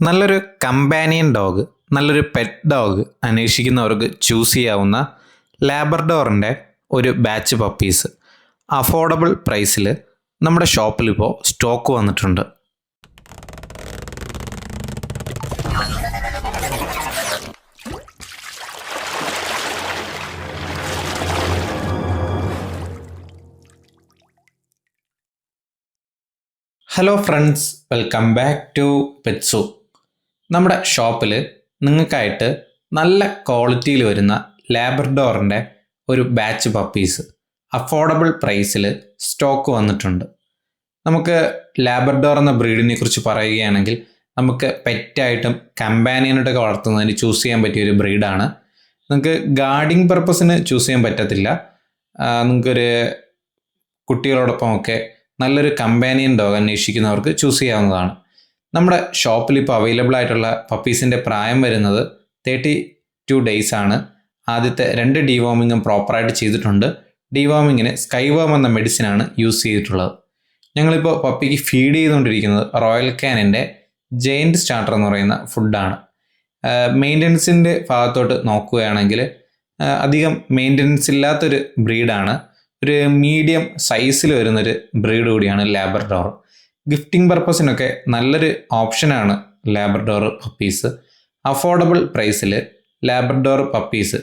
നല്ലൊരു companion dog, നല്ലൊരു pet dog അന്വേഷിക്കുന്നവർക്ക് ചൂസ് ചെയ്യാവുന്ന ലാബ്രഡോറിൻ്റെ ഒരു ബാച്ച് പപ്പീസ് അഫോർഡബിൾ പ്രൈസിൽ നമ്മുടെ ഷോപ്പിലിപ്പോൾ സ്റ്റോക്ക് വന്നിട്ടുണ്ട്. Hello friends, welcome back to pets. നമ്മുടെ ഷോപ്പിൽ നിങ്ങൾക്കായിട്ട് നല്ല ക്വാളിറ്റിയിൽ വരുന്ന ലാബ്രഡോറിൻ്റെ ഒരു ബാച്ച് പപ്പീസ് അഫോർഡബിൾ പ്രൈസിൽ സ്റ്റോക്ക് വന്നിട്ടുണ്ട്. നമുക്ക് ലാബ്രഡോർ എന്ന ബ്രീഡിനെ കുറിച്ച് പറയുകയാണെങ്കിൽ നമുക്ക് പെറ്റായിട്ടും കമ്പാനിയനായിട്ടൊക്കെ വളർത്തുന്നതിന് ചൂസ് ചെയ്യാൻ പറ്റിയൊരു ബ്രീഡാണ്. നിങ്ങൾക്ക് ഗാർഡിങ് പർപ്പസിന് ചൂസ് ചെയ്യാൻ പറ്റത്തില്ല. നിങ്ങൾക്കൊരു കുട്ടികളോടൊപ്പമൊക്കെ നല്ലൊരു കമ്പാനിയൻ ഡോഗ് അന്വേഷിക്കുന്നവർക്ക് ചൂസ് ചെയ്യാവുന്നതാണ്. നമ്മുടെ ഷോപ്പിൽ ഇപ്പോൾ അവൈലബിൾ ആയിട്ടുള്ള പപ്പീസിൻ്റെ പ്രായം വരുന്നത് 32 ഡേയ്സ് ആണ്. ആദ്യത്തെ 2 ഡീവോമിങ്ങും പ്രോപ്പറായിട്ട് ചെയ്തിട്ടുണ്ട്. ഡീവോമിങ്ങിന് സ്കൈവേം എന്ന മെഡിസിനാണ് യൂസ് ചെയ്തിട്ടുള്ളത്. ഞങ്ങളിപ്പോൾ പപ്പിക്ക് ഫീഡ് ചെയ്തുകൊണ്ടിരിക്കുന്നത് റോയൽ കാനിൻ്റെ ജയൻറ്റ് സ്റ്റാർട്ടർ എന്ന് പറയുന്ന ഫുഡാണ്. മെയിൻ്റനൻസിൻ്റെ ഭാഗത്തോട്ട് നോക്കുകയാണെങ്കിൽ അധികം മെയിൻ്റനൻസ് ഇല്ലാത്തൊരു ബ്രീഡാണ്. ഒരു മീഡിയം സൈസിൽ വരുന്നൊരു ബ്രീഡ് കൂടിയാണ് ലാബ്രഡോർ. ഗിഫ്റ്റിംഗ് പർപ്പസിനൊക്കെ നല്ലൊരു ഓപ്ഷനാണ് ലാബ്രഡോർ പപ്പീസ്. അഫോർഡബിൾ പ്രൈസിൽ ലാബ്രഡോർ പപ്പീസ്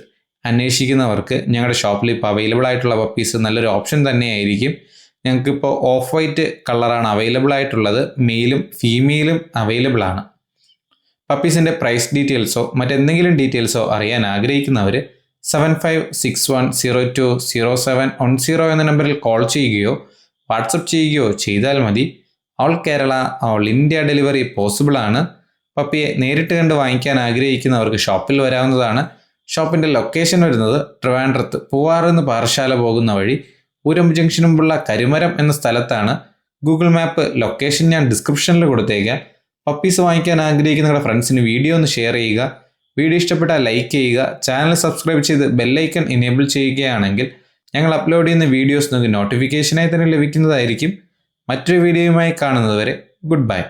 അന്വേഷിക്കുന്നവർക്ക് ഞങ്ങളുടെ ഷോപ്പിൽ ഇപ്പോൾ അവൈലബിൾ ആയിട്ടുള്ള പപ്പീസ് നല്ലൊരു ഓപ്ഷൻ തന്നെയായിരിക്കും. ഞങ്ങൾക്കിപ്പോൾ ഓഫ് വൈറ്റ് കളറാണ് അവൈലബിൾ ആയിട്ടുള്ളത്. മെയിലും ഫീമെയിലും അവൈലബിൾ ആണ്. പപ്പീസിൻ്റെ പ്രൈസ് ഡീറ്റെയിൽസോ മറ്റെന്തെങ്കിലും ഡീറ്റെയിൽസോ അറിയാൻ ആഗ്രഹിക്കുന്നവർ 7561020710 എന്ന നമ്പറിൽ കോൾ ചെയ്യുകയോ വാട്സപ്പ് ചെയ്യുകയോ ചെയ്താൽ മതി. All Kerala, all India delivery possible ആണ്. പപ്പിയെ നേരിട്ട് കണ്ട് വാങ്ങിക്കാൻ ആഗ്രഹിക്കുന്നവർക്ക് ഷോപ്പിൽ വരാവുന്നതാണ്. ഷോപ്പിൻ്റെ ലൊക്കേഷൻ വരുന്നത് ട്രിവാൻഡ്രത്ത് പൂവാറിന്ന് പാറശാല പോകുന്ന വഴി പൂരം ജംഗ്ഷന് മുമ്പുള്ള കരിമരം എന്ന സ്ഥലത്താണ്. ഗൂഗിൾ മാപ്പ് ലൊക്കേഷൻ ഞാൻ ഡിസ്ക്രിപ്ഷനിൽ കൊടുത്തേക്കാം. പപ്പീസ് വാങ്ങിക്കാൻ ആഗ്രഹിക്കുന്ന നിങ്ങളുടെ ഫ്രണ്ട്സിന് വീഡിയോ ഒന്ന് ഷെയർ ചെയ്യുക. വീഡിയോ ഇഷ്ടപ്പെട്ടാൽ ലൈക്ക് ചെയ്യുക. ചാനൽ സബ്സ്ക്രൈബ് ചെയ്ത് ബെല്ലൈക്കൺ എനേബിൾ ചെയ്യുകയാണെങ്കിൽ ഞങ്ങൾ അപ്ലോഡ് ചെയ്യുന്ന വീഡിയോസ് നിങ്ങൾക്ക് നോട്ടിഫിക്കേഷനായി തന്നെ ലഭിക്കുന്നതായിരിക്കും. മറ്റൊരു വീഡിയോയുമായി കാണുന്നതുവരെ ഗുഡ് ബൈ.